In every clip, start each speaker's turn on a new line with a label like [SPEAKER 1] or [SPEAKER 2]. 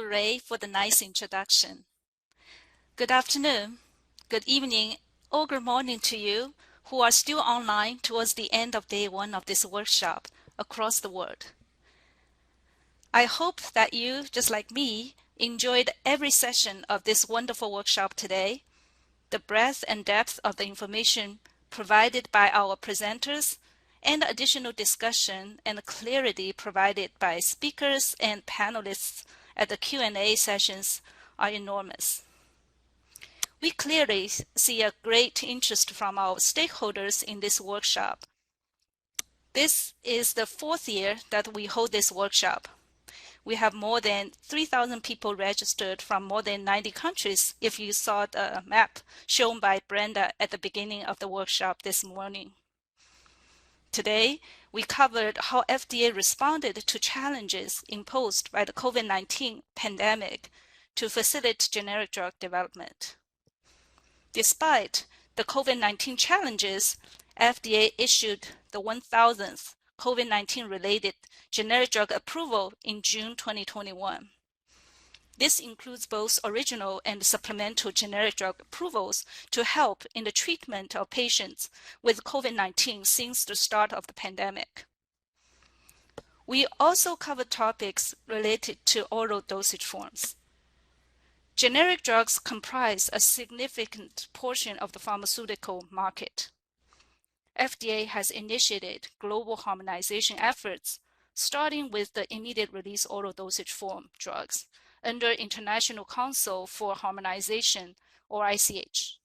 [SPEAKER 1] Ray for the nice introduction. Good afternoon, good evening, or good morning to you who are still online towards the end of day one of this workshop across the world. I hope that you, just like me, enjoyed every session of this wonderful workshop today. The breadth and depth of the information provided by our presenters and additional discussion and clarity provided by speakers and panelists at the Q&A sessions are enormous. We clearly see a great interest from our stakeholders in this workshop. This is the fourth year that we hold this workshop. We have more than 3,000 people registered from more than 90 countries, if you saw the map shown by Brenda at the beginning of the workshop this morning. Today, we covered how FDA responded to challenges imposed by the COVID-19 pandemic to facilitate generic drug development. Despite the COVID-19 challenges, FDA issued the 1,000th COVID-19 related generic drug approval in June 2021. This includes both original and supplemental generic drug approvals to help in the treatment of patients with COVID-19 since the start of the pandemic. We also covered topics related to oral dosage forms. Generic drugs comprise a significant portion of the pharmaceutical market. FDA has initiated global harmonization efforts, starting with the immediate release oral dosage form drugs under International Council for Harmonization, or ICH.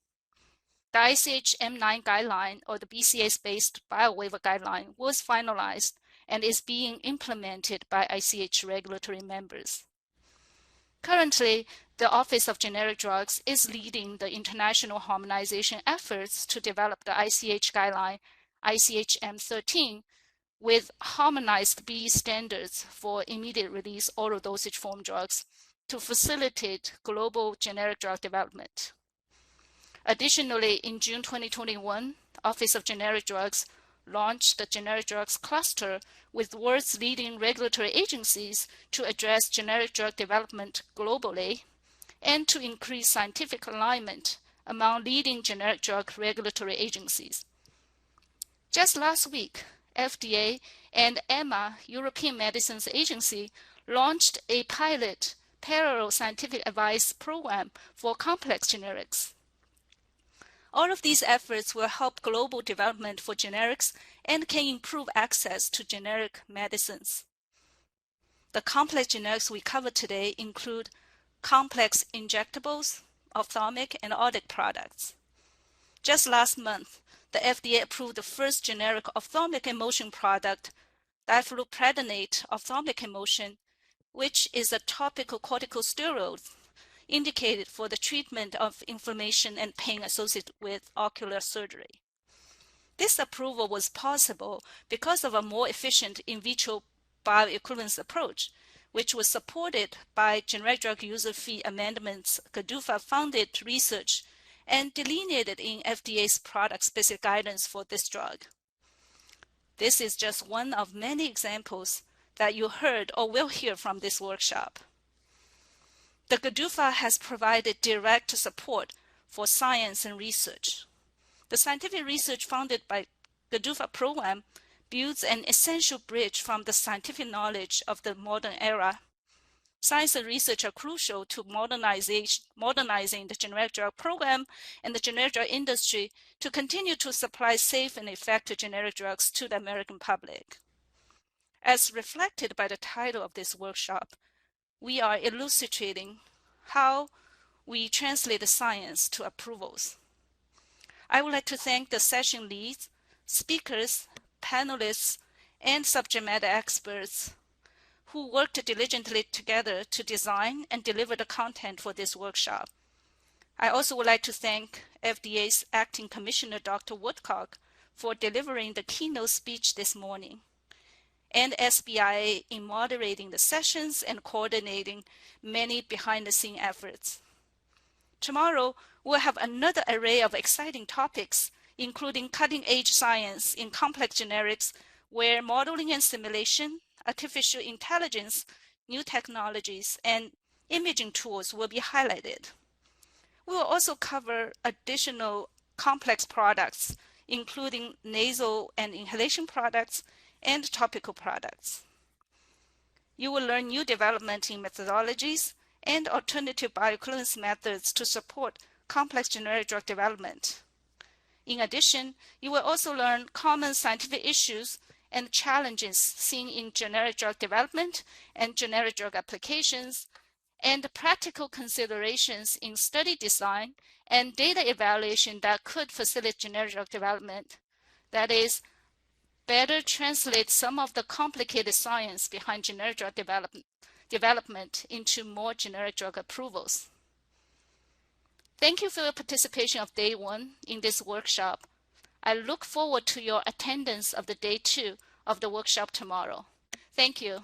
[SPEAKER 1] The ICH M9 guideline, or the BCS-based biowaiver guideline, was finalized and is being implemented by ICH regulatory members. Currently, the Office of Generic Drugs is leading the international harmonization efforts to develop the ICH guideline, ICH M13, with harmonized BE standards for immediate release oral dosage form drugs to facilitate global generic drug development. Additionally, in June 2021, Office of Generic Drugs launched the Generic Drugs Cluster with the world's leading regulatory agencies to address generic drug development globally and to increase scientific alignment among leading generic drug regulatory agencies. Just last week, FDA and EMA, European Medicines Agency, launched a pilot parallel scientific advice program for complex generics. All of these efforts will help global development for generics and can improve access to generic medicines. The complex generics we cover today include complex injectables, ophthalmic, and audit products. Just last month, the FDA approved the first generic ophthalmic emulsion product, diflupredonate ophthalmic emulsion, which is a topical corticosteroid indicated for the treatment of inflammation and pain associated with ocular surgery. This approval was possible because of a more efficient in vitro bioequivalence approach, which was supported by generic drug user fee amendments, GDUFA-funded research, and delineated in FDA's product-specific guidance for this drug. This is just one of many examples that you heard or will hear from this workshop. The GDUFA has provided direct support for science and research. The scientific research funded by the GDUFA program builds an essential bridge from the scientific knowledge of the modern era. Science and research are crucial to modernizing the generic drug program and the generic drug industry to continue to supply safe and effective generic drugs to the American public. As reflected by the title of this workshop, we are elucidating how we translate the science to approvals. I would like to thank the session leads, speakers, panelists, and subject matter experts who worked diligently together to design and deliver the content for this workshop. I also would like to thank FDA's Acting Commissioner, Dr. Woodcock, for delivering the keynote speech this morning, and SBIA in moderating the sessions and coordinating many behind-the-scenes efforts. Tomorrow, we'll have another array of exciting topics, including cutting-edge science in complex generics, where modeling and simulation, artificial intelligence, new technologies, and imaging tools will be highlighted. We will also cover additional complex products, including nasal and inhalation products and topical products. You will learn new development in methodologies and alternative bioequivalence methods to support complex generic drug development. In addition, you will also learn common scientific issues and challenges seen in generic drug development and generic drug applications, and practical considerations in study design and data evaluation that could facilitate generic drug development. That is, better translate some of the complicated science behind generic drug development into more generic drug approvals. Thank you for your participation of Day 1 in this workshop. I look forward to your attendance of the Day 2 of the workshop tomorrow. Thank you.